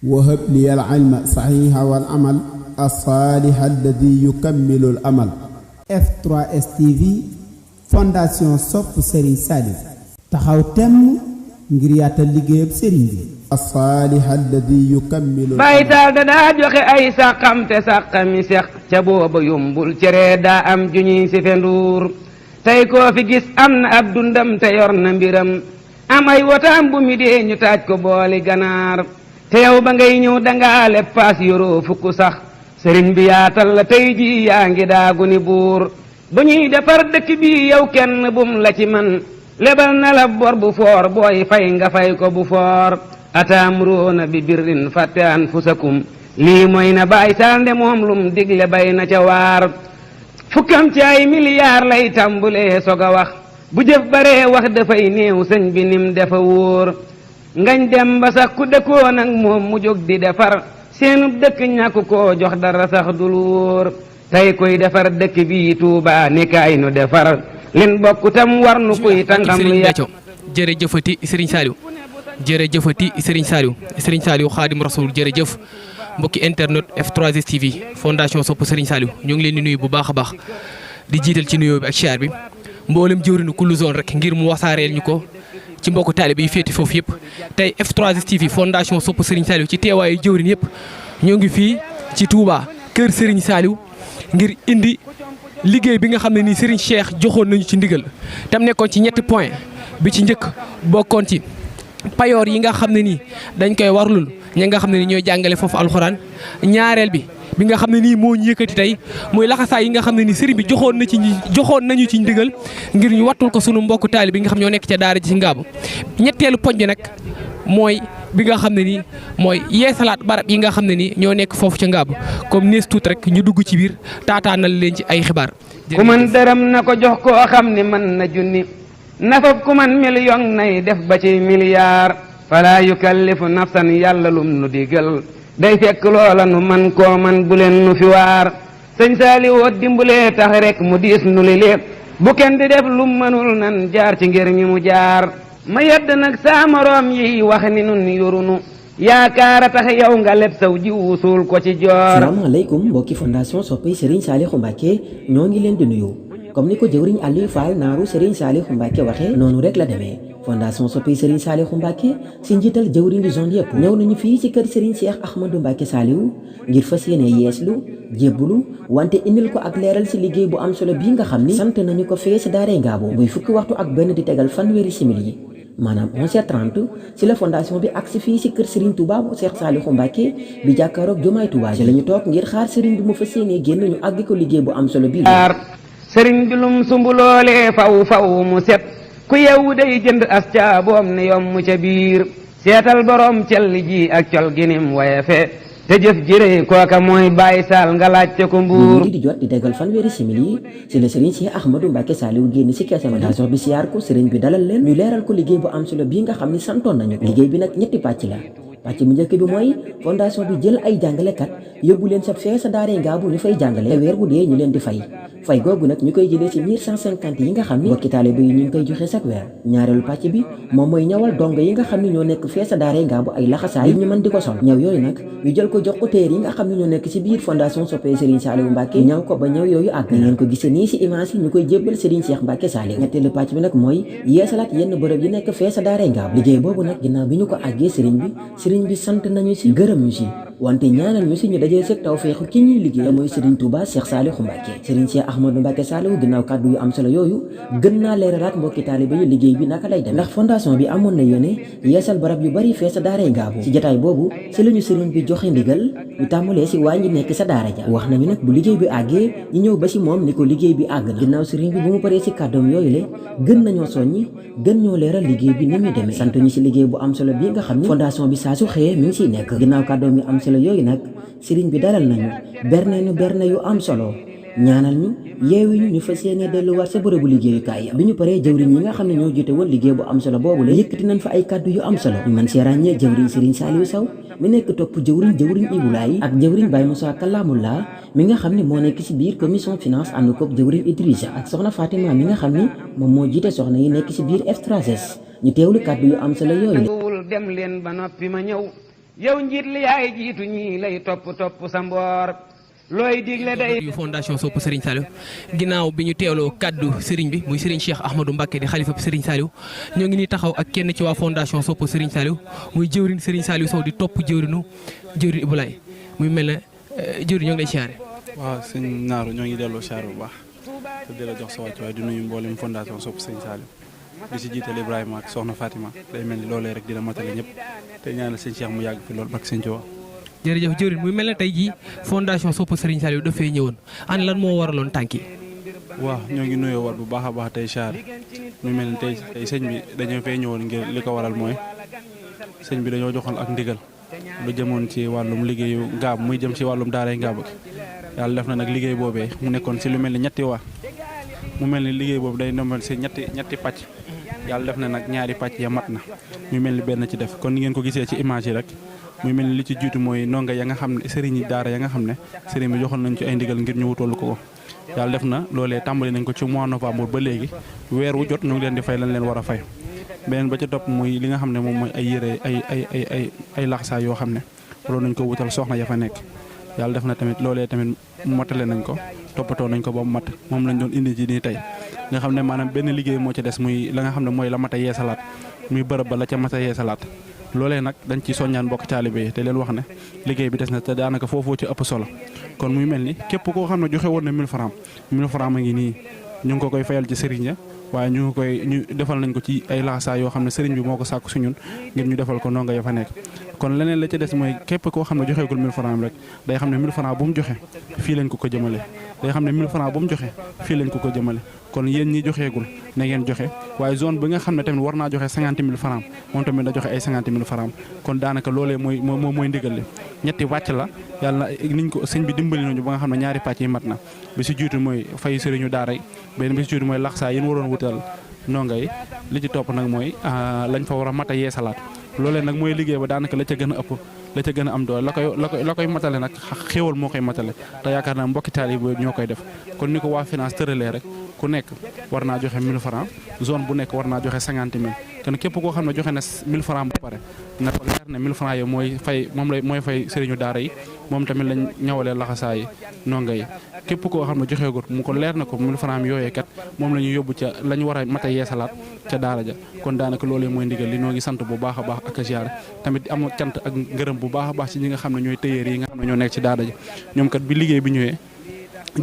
وهب لي العلم صحيح والعمل الصالح الذي يكمل الأمل. F3S TV Fondation Sopp Serigne Saliou taxaw temm ngir yaatal liggéeyab Serigne bi. الصالح الذي يكمل baytaal da daa joxe ay sàqam te sàqami sex ca booba yombul cere daa am juñuy si fe nduur tey koo fi gis am na ab dundam te yor na mbiram am ay wotaam bu mi dee ñu taaj ko booli ganaar te yow ba ngay ñëw dangaa leb paas yoroo fukk sax sëriñ bi yaatal la tey ji yaa ngi daagu ni buur bu ñuy defar dëkk bi yow kenn bum la ci man lebal na la bor bu foor booy fay nga fay ko bu foor ataamruuna bi birrin fàtte anfusakum lii mooy na baay saalnde moom lum digle bay na ca waar fukkam ci ay miliyaar lay tàmbulee sog a wax bu jëf baree wax dafay néew sëñ bi nim dafa wóor ngañ dem ba sax ku dëkkoon ak moom mu jóg di defar seenub dëkk ñàkku koo jox dara sax dul wóor tey koy defar dëkk bi Tuubaa ni kaay nu defar leen bokk tam war nu kuy tàngam lu yàqu. jërëjëfati Serigne Saliou jërëjëfati Serigne Saliou Serigne Saliou Xaadim Rasul jërëjëf mbokki internet F3S TV fondation Sopp Serigne Saliou ñu ngi leen di nuyu bu baax a baax di jiital ci nuyoo bi ak siyaar bi mboolem jëwriñu kullu zone rek ngir mu wasaareel ñu ko ci mbokku taalibe yi féeti foofu yëpp tey F3S TV fondation Sopp Serigne Saliou ci teewaayu jëwriñ yëpp ñoo ngi fii ci Touba kër Serigne Saliou ngir indi liggéey bi nga xam ne nii Serigne Cheikh joxoon nañu ci ndigal tam nekkoon ci ñetti point bi ci njëkk bokkoon ci payoor yi nga xam ne nii dañ koy warlul ñi nga xam ne nii ñooy jàngale foofu alxuraan ñaareel bi nga xam ne nii moo ñu yëkkati tey muy laxasaay yi nga xam ne nii sëriñ bi joxoon nañu ci ndigal ngir ñu wattul ko sunu mbokku taali bi nga xam ñoo nekk ca daara ji ci Ngaabu ñetteelu poñ bi nag mooy bi nga xam ne nii mooy yeesalaat barab yi nga xam ne nii ñoo nekk foofu ca Ngaabu comme nees tuut rek ñu dugg ci biir taataanal leen ci ay xibaar. ku mën dërëm na ko jox koo xam ne mën na junni nafab ku man million nay def ba ci milliard fala yukallifu nafsan yàlla lum nu digal day fekk loola nu man koo man bu leen nu fi waar sëñ Saliou dimbulee tax rek mu diis nu li lépp bu kenn di def lum mënul nan jaar ci ngir mi mu jaar ma yedd nag saa moroom yi wax ni nun yorunu yaakaar a tax yow nga leb saw ji wusul ko ci joor. salaamaaleykum mbokki fondation Soppey Serigne Saliou Mbacké ñoo ngi leen di nuyu comme ni ko jëwriñ Aliou Fall naaru Serigne Saliou Mbacké waxee noonu rek la demee fondation Soppey Serigne Saliou Mbacké si njiital jëwriñ di zone yëpp ñëw nañu fii ci kër Serigne Cheikh Ahmadou Mbacké Saliou ngir fas yéene yeeslu jébbulu wante indil ko ak leeral si liggéey bu am solo bii nga xam ni sant nañu ko fee si daaree Ngaabu muy fukki waxtu ak benn di tegal fanweeri simili yi maanaam 11h30 si la fondation bi agsi fii si kër Serigne Touba bu Cheikh Saliou Mbacké bi jàkkaaroog jumaay Touba ci la ñu toog ngir xaar Serigne bi mu fas yéene génn ñu àgg ko liggéey bu am solo bii sëriñ bi lum sumbuloolee faw mu set ku yewu day jënd as caaboom ne yom mu ca biir seetal borom cell ji ak col ginim waye fe te jëf jëree kooka mooy bàyyi saal nga laajte ko mbuur di jot di tegal fanweeri simili si la sëriñ Cheikh Ahmadou Mbacké Saliou génn si kees fondation bi siyaar ko sëriñ bi dalal leen ñu leeral ko liggéey bu am solo bii nga xam ni santoon nañu ko liggéey bi nag ñetti pàcc la pàcc bu njëkk bi mooy fondation bi jël ay jàngalekat yóbbu leen sa fee sa daaree Ngaabu ñu fay jàngale te weer bu dee ñu leen di fay googu nag ñu koy jëlee ci 1150 yi nga xam ni mbokki taalibe yi ñu ngi koy joxe chaque weer ñaareelu pàcc bi moom mooy ñawal dongo yi nga xam ne ñoo nekk fee sa daaree Ngaabu ay laxasaay ñu mën di ko sol ñaw yooyu nag ñu jël ko jox ko téer yi nga xam ne ñoo nekk ci biir fondation Soppey Serigne Saliou Mbacké ñaw ko ba ñaw yooyu àgg ngeen ko gisee nii si image yi ñu koy jébbal Serigne Cheikh Mbacké Saliou ñetteelu pàcc bi nag mooy yeesalaat yenn bërëb yi nekk fee sa daaree Ngaabu liggéey boobu nag ginnaaw bi ñu ko àggee Serigne bi sant nañu si gërëm ñu si wante ñaanal ñu si ñu dajee sek tawfeexu ki ñuy liggéey mooy Serigne Touba Cheikh Saliou Mbacké Serigne Cheikh Ahmadou Mbacké Saliou ginnaaw kàddu yu am solo yooyu gën naa leeralaat mbokki taalibe yi liggéey bi naka lay dem ndax fondation bi amoon na yéene yeesal barab yu bari fee sa daaree Ngaabu ci jotaay boobu si lañu Serigne bi joxe ndigal ñu tàmbalee si waañ ñi nekk sa daara ja wax nañu nag bu liggéey bi àggee ñu ñëw ba si moom ni ko liggéey bi àgg na ginnaaw Serigne bi bu mu paree si kàddoom yooyu le gën nañoo soññi gën ñoo leeral liggéey bi ni muy demee sant ñu si liggéey bu am solo bi nga xam ni fondation bi saa su xëyee mi ngi siy nekk ginnaaw kàddoom yu am solo yooyu nag Serigne bi dalal nañu berne yu am solo ñaanal ñu yeewi ñu fas yéene delluwaat sa bërëbu liggéeyukaay ya bi ñu paree jëwriñ yi nga xam ne ñoo jote woon liggéey bu am solo boobu la yëkkati nañ fa ay kàddu yu am solo ñu mën see ràññee jëwriñ Serigne Saliou Sow mi nekk topp jëwriñ Ibulaay ak jëwriñ Baye Moussa Kalamullah mi nga xam ne moo nekk ci biir commission finance ànd koog jëwriñ Idrissa ak soxna Fatima mi nga xam ni moom moo jiite soxna yi nekk ci biir F3S ñu teewlu kàddu yu am solo yooyu dem leen ba noppi ma ñëw yow njiit li yaay jiitu ñii lay topp sa mboor looy digle day yu fondation Sopp Serigne Saliou ginnaaw bi ñu teewloo kaddu Serigne bi muy Serigne Cheikh Ahmadou Mbacké di xalifa Serigne Saliou ñoo ngi nii taxaw ak kenn ci waa fondation Sopp Serigne Saliou muy jëwrin Serigne Saliou Sow di topp jëwrin Ibulaay muy mel ne jëwrin ñoo ngi lay siyaare. waaw sëñ Naaru ñoo ngi delloo siyaare bu baax te di la jox sa wàccuwaay di nuyu mboolem fondation Sopp Serigne Saliou di si jiital Ibrahima ak Soxna Fatima day mel ni loolee rek dina matale ñëpp te ñaanal sëñ Cheikh mu yàgg fi loolu ak sëñ Tuubaa. jërëjëf jëwrin muy mel ne tey jii fondation Sopp Serigne Saliou dafay ñëwoon an lan moo waraloon tànk yi. waaw ñoo ngi nuyoo war bu baax a baax tey siyaare ñu mel ni tey sëñ bi dañoo fay ñëwoon ngir li ko waral mooy sëñ bi dañoo joxoon ak ndigal lu jëmoon ci wàllum liggéeyu ngaab muy jëm ci wàllum daaray ngaab yàlla def na nag liggéey boobee mu nekkoon ci lu mel ni ñetti waa mu mel ni liggéey boobu day nomel ci ñetti pàcc yàlla def na nag ñaari pàcc ya mat na ñu mel ni benn ci def kon ni ngeen ko gisee ci image yi rek muy mel ni li ci jiitu mooy ndonga ya nga xam ne sëriñ yi daara ya nga xam ne sëriñ bi joxoon nañ ci ay ndigal ngir ñu wutoolu ko yàlla def na loolee tàmbali nañ ko ci mois novembre ba léegi weer wu jot ñu ngi leen di fay lañ leen war a fay beneen ba ca topp muy li nga xam ne moom mooy ay yére ay laxsaay yoo xam ne waroon nañ ko wutal soxna ya fa nekk yàlla def na tamit loolee tamit motale nañ ko toppatoo nañ ko ba mu mat moom lañ doon indi ci nii tey nga xam ne maanaam benn liggéey moo ci des muy la nga xam ne mooy la mat a yeesalaat muy bërëb ba la ca mat a yeesalaat loolee nag dañ ci soññaan mbokk taalibe yi te leen wax ne liggéey bi des na te daanaka foofoo ci ëpp solo kon muy mel ni képp koo xam ne joxe woon na 1000 francs a ngi nii ñu ngi ko koy fayal ci sëriñ ya waaye ñu defal nañ ko ci ay laxasaa yoo xam ne sëriñ bi moo ko sàkku suñun ngir ñu defal ko ndongo ya fa nekk kon leneen la ca des mooy képp koo xam ne joxeegul 1000 francs rek day xam ne 1000 francs bu mu joxe fii lañ ko jëmale day xam ne 1000 francs bu mu joxe fii lañ ko jëmale kon yéen ñi joxeegul na ngeen joxe waaye zone bi nga xam ne tamit war naa joxe 50 000 francs moom tamit da joxe ay 50 000 francs kon daanaka loolee mooy ndigal li ñetti wàcc la yàlla niñ ko sëñ bi dimbali nañu ba nga xam ne ñaari pàcc yi mat na bi si jiitu mooy fay sëriñu daara yi benn bi si jiitu mooy laxsaa yéen waroon wutal ndongo yi li ci topp nag mooy lañ fa war a mat a yeesalaat loolee nag mooy liggéey ba daanaka la ca gën a ëpp la ca gën a am doole la koy matale nag xéewal moo koy matale te yaakaar naa mbokki taalibe ñoo koy def kon ni ko waa finance tëralee rek ku nekk war naa joxe 1000 francs zone bu nekk war naa joxe 50 000 kon képp koo xam ne joxe na 1000 francs ba pare na ko leer ne 1000 francs yi mooy fay sëriñu daara yi moom tamit lañ ñawalee laxasaa yi ndongo yi képp koo xam ne joxeegut mu ko leer na ko 1000 francs yooyee kat moom la ñu yóbbu ca la ñu war a mat a yeesalaat ca daara ja kon daanaka loolee mooy ndigal li noo ngi sant bu baax a baax ak ziar tamit am cant ak ngërëm bu baax a baax ci ñi nga xam ne ñooy tëyeer yi nga xam ne ñoo nekk ci daara ja ñoom kat bi liggéey bi ñëwee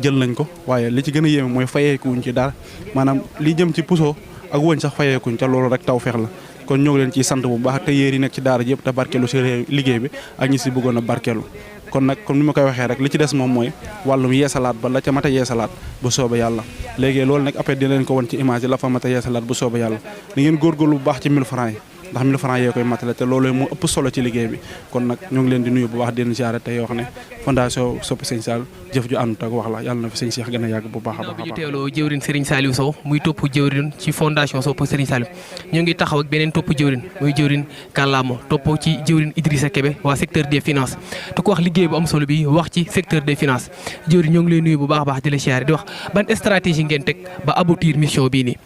jël nañ ko waaye li ci gën a yéeme mooy fayeekuñ ci dara maanaam li jëm ci puso ak wëñ sax fayeekuñ ca loolu rek taw feex la kon ñoo ngi leen ciy sant bu baax tëyeer yi nekk ci daara ji yëpp te barkeelu si liggéey bi ak ñi si bëggoon a barkeelu kon nag comme ni ma koy waxee rek li ci des moom mooy wàllum yeesalaat ba la ca mat a yeesalaat bu sooba yàlla léegi loolu nag après dina leen ko won ci image yi la fa mat a yeesalaat bu sooba yàlla da ngeen góorgóorlu bu baax ci 1000 francs yi ndax 1000 francs yee koy matale te loolu moo ëpp solo ci liggéey bi kon nag ñoo ngi leen di nuyu bu baax di leen ziare te yoo xam ne fondation Sopp Serigne Saliou jëf ju àndut ak wax la yàlla na fi sëñ Cheikh gën a yàgg bu baax a baax. bi ñu teewloo jëwrin Serigne Saliou Sow muy topp jëwrin ci fondation Sopp Serigne Saliou ñoo ngi taxaw ak beneen topp jëwrin muy jëwrin Kàllaamo topp ci jëwrin Idrissa Kébé waa secteur des finances te ku wax liggéey bu am solo bi wax ci secteur des finances jëwrin ñoo ngi lay nuyu bu baax a baax di la ziare di wax ban stratégie ngeen teg ba aboutir mission bii nii.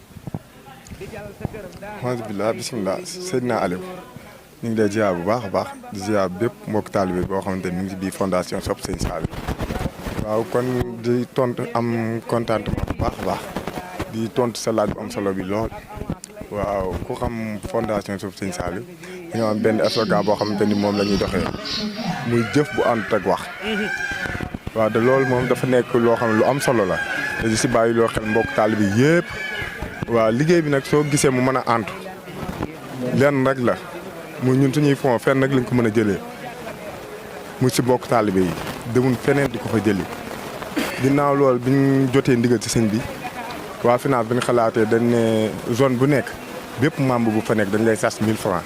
alhamdulilah bisimilah Seydina Aliou ñu ngi lay ziar bu baax a baax di ziar bépp mbokk taalibe boo xamante ni mu ngi ci biir fondation Sopp Serigne Saliou waaw kon di tontu am contentement bu baax a baax di tontu sa laaj bu am solo bi lool waaw ku xam fondation Sopp Serigne Saliou dañoo am benn slogan boo xamante ni moom la ñuy doxee muy jëf bu àndut ak wax waaw te loolu moom dafa nekk loo xam ne lu am solo la te di si bàyyi loo xel mbokk taalibe yëpp waaw liggéey bi nag soo gisee mu mën a àntu lenn rek la mu ñun suñuy fond fenn nag lañ ko mën a jëlee mu si mbokk taalibe yi demul feneen di ko fa jëli ginnaaw loolu bi ñu jotee ndigal ci sëñ bi waa finance bi ñu xalaatee dañ ne zone bu nekk bépp membre bu fa nekk dañ lay sas 1000 francs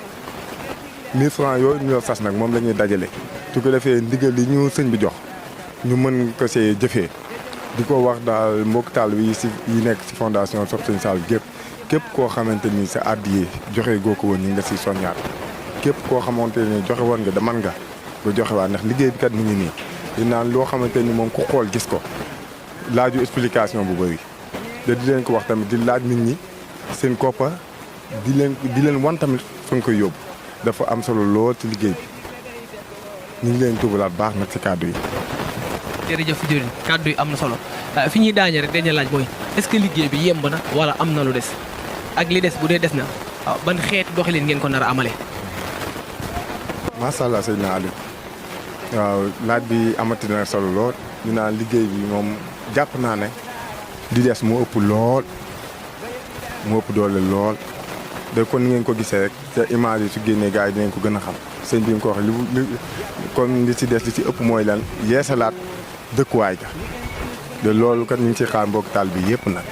1000 francs yooyu ñu la sas nag moom la ñuy dajale su ko defee ndigal yi ñu sëñ bi jox ñu mën ko see jëfee di ko wax daal mbokk taalibe yi nekk ci fondation Sopp Serigne Saliou képp koo xamante ni sa àddiyee joxe goo ko woon ñu ngi la siy soññaat képp koo xamante ni joxe woon nga man nga joxe waat ndax liggéey bi kat mu ngi nii di naan loo xamante ni moom ku xool gis ko laaju explication bu bëri te di leen ko wax tamit di laaj nit ñi seen koppa di leen wan tamit fa nga koy yóbbu dafa am solo lool ci liggéey bi ñu ngi leen tubalaat baax nag ci kàddu yi. jërëjëf jëriñ kàddu yi am na solo fi ñuy daañee rek dañu laaj mooy est-ce que liggéey bi yemb na wala am na lu des ak li des bu dee des na waaw ban xeet doxalin ngeen ko nar a amale. macha allah sëñ na Aliou waaw laaj bi amati na solo lool ñu naan liggéey bi moom jàpp naa ne di des moo ëpp lool moo ëpp doole lool de kon ni ngeen ko gisee rek te image yi su génnee gars yi dinañ ko gën a xam sëñ bi nga ko wax li kon li ci des li ci ëpp mooy lan yeesalaat dëkkuwaay ga de loolu kat ñu ngi ciy xaar mbokk taal bi yëpp nag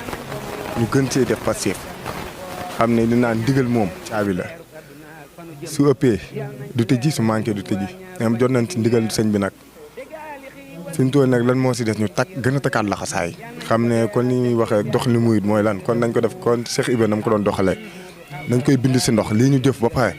ñu gën cee def passif xam ne li naan ndigal moom caabi la su ëppee du tëji su manqué du tëji am jot nañ ci ndigal sëñ bi nag fi mu toll nag lan moo si des ñu gën a takkaat laxasaay xam ne kon li ñuy waxee dox li muyit mooy lan kon nañ ko def kon Cheikh Ibra na mu ko doon doxalee nañ koy bind si ndox lii ñu jëf ba pare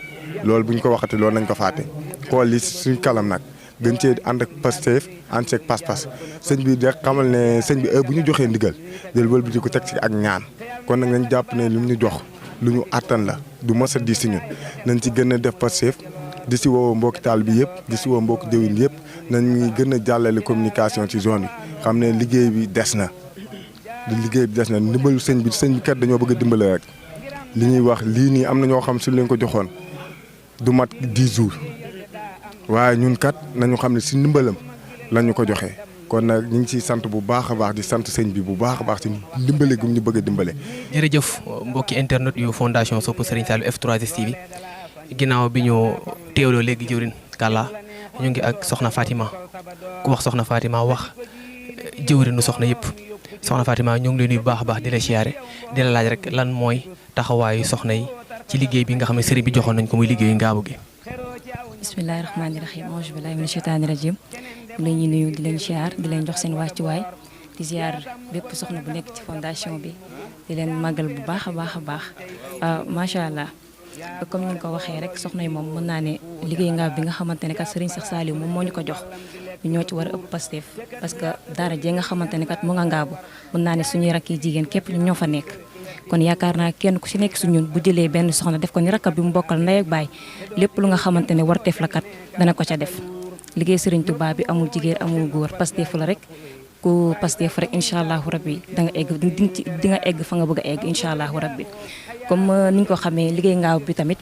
loolu bu ñu ko waxati loolu nañ ko fàtte xool li suñ kalam nag gën cee ànd ak Pastef ànd ceeg pas-pas sëñ bi de xamal ne sëñ bi bu ñu joxee ndigal jël wël bi di ko teg ci ak ñaan kon nag nañ jàpp ne lu ñu jox lu ñu àttan la du mos a di si ñun nañ ci gën a def Pastef di si woo mbokki taal bi yëpp di si woo mbokki jëwin yëpp nañ ñuy gën a jàllale communication ci zone bi xam ne liggéey bi des na liggéey bi des na ndimbalu sëñ bi kat dañoo bëgg a dimbale rek li ñuy wax lii nii am na ñoo xam suñ leen ko joxoon du mat 10 jours waaye ñun kat nañu xam ne si ndimbalam la ñu ko joxee kon nag ñu ngi ciy sant bu baax a baax di sant sëñ bi bu baax a baax ci dimbale gum ñu bëgg a dimbale. jërëjëf mbokki internet yu fondation Sopp Serigne Saliou F3S TV ginnaaw bi ñu teewloo léegi jëwrin Kalla ñu ngi ak soxna Fatima ku wax soxna Fatima wax jëwrinu soxna yëpp soxna Fatima ñu ngi lay nuyu bu baax a baax di la siyaare di la laaj rek lan mooy taxawaayu soxna yi ci liggéey bi nga xam ne sëriñ bi joxoon nañ ko muy liggéeyu ngaabu gi. bismillahi rahmaani rahim auzu billahi mina sheytaani rajim la ñuy nuyu di leen siyaar di leen jox seen wàccuwaay di siyaar bépp soxna bu nekk ci fondation bi di leen màggal bu baax a baax a baax macha allah comme ni nga ko waxee rek soxna yi moom mën naa ne liggéey ngaab bi nga xamante ne kat Serigne Cheikh Saliou moom moo ñu ko jox ñoo ci war a ëpp Pastef parce que daara jee nga xamante ne kat mu nga ngaabu mën naa ne suñuy rakk yi jigéen képp ñoo fa nekk kon yaakaar naa kenn ku ci nekk su ñun bu jëlee benn soxna def ko ni rakkab bi mu bokkal ndey ak baay lépp lu nga xamante ne war teef la kat dana ko ca def liggéey Serigne Touba bi amul jigéen amul góor Pastef la rek ku Pastef rek incha allahu rabbi da nga egg di nga egg fa nga bëgg a egg incha allahu rabbi comme ni ñu ko xamee liggéey ngaaw bi tamit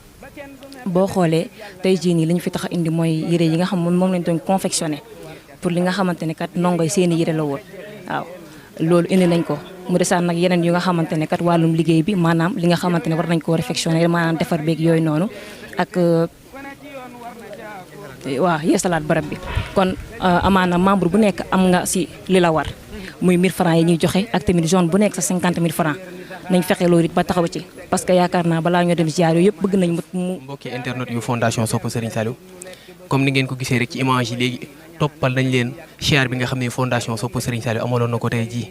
boo xoolee tey jii nii li ñu fi tax a indi mooy yére yi nga xam moom lañ doon confectionné pour li nga xamante ne kat ndongoy seeni yére la woon waaw loolu indi nañ ko mu desaan nag yeneen yu nga xamante ne kat wàllum liggéey bi maanaam li nga xamante ne war nañ koo réfectionné maanaam defar beeg yooyu noonu ak waaw yeesalaat barab bi kon amaana membre bu nekk am nga si li la war muy 1000 francs yi ñuy joxe ak tamit zone bu nekk sa 50 000 francs nañ fexe loolu it ba taxaw ci parce que yaakaar naa balaa ñoo dem ziar yooyu yëpp bëgg nañ mu mbokki internet yu fondation Sopp Serigne Saliou comme ni ngeen ko gisee rek ci image yi léegi toppal nañ leen siyaar bi nga xam ne fondation Sopp Serigne Saliou amaloon na ko tey jii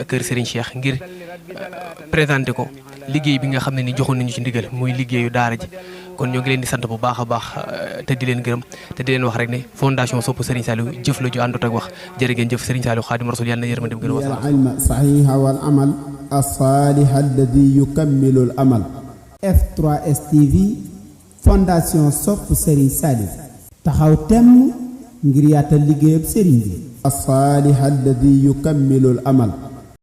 kër Serigne Cheikh ngir présenté ko liggéey bi nga xam ne ni joxoon nañu ci ndigal muy liggéeyu daara ji kon ñoo ngi leen di sant bu baax a baax te di leen gërëm te di leen wax rek ne fondation Sopp Serigne Saliou jëf la ju àndut ak wax jërë ngeen jëf Serigne Saliou Xaadimu Rasuul yàlla na yërmande gën a wasal ilma saxiixa wal amal as-saalih alladi yukammilu al amal F3S TV fondation Sopp Serigne Saliou taxaw temm ngir yaatal liggéeyab Serigne bi as-saalih alladi yukammilu al amal